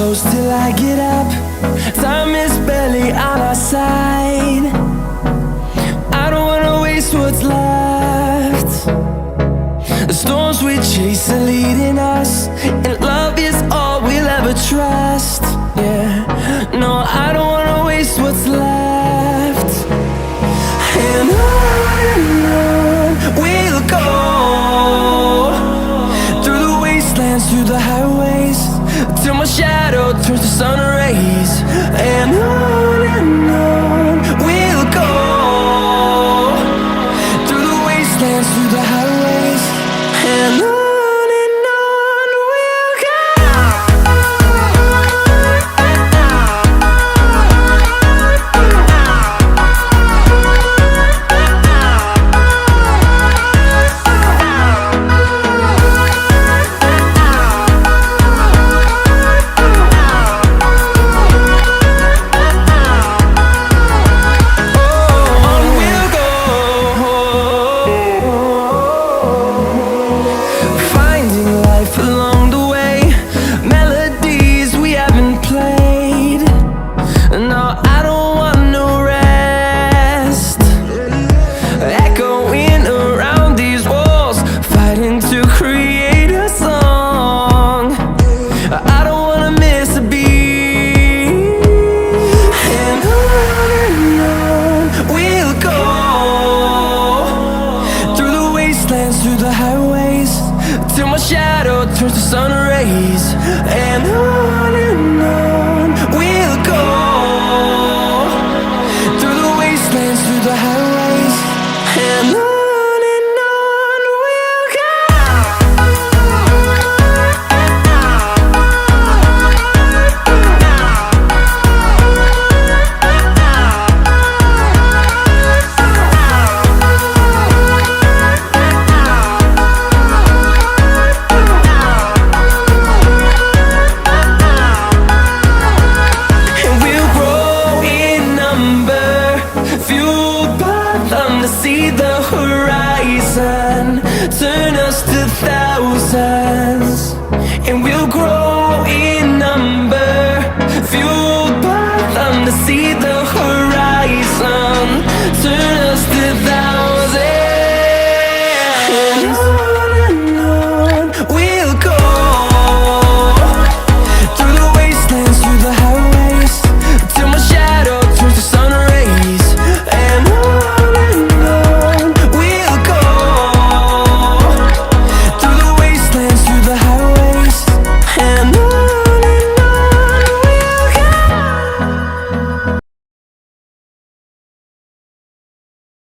close till I get up. Time is barely on our side. I don't wanna waste what's left. The storms we chase are leading us, and love is all we'll ever trust. Yeah, no, I don't wanna waste what's left. And on we'll go, through the wastelands, through the highways, till my shadow turns to sun rays. And on we'll go, through the wastelands, through the highways, and on. Through the highways, till my shadow turns to sun rays. And on we'll go, through the wastelands, through the highways, and on. See the horizon turn us to thousands, and we'll grow in number, fueled by them to see the horizon.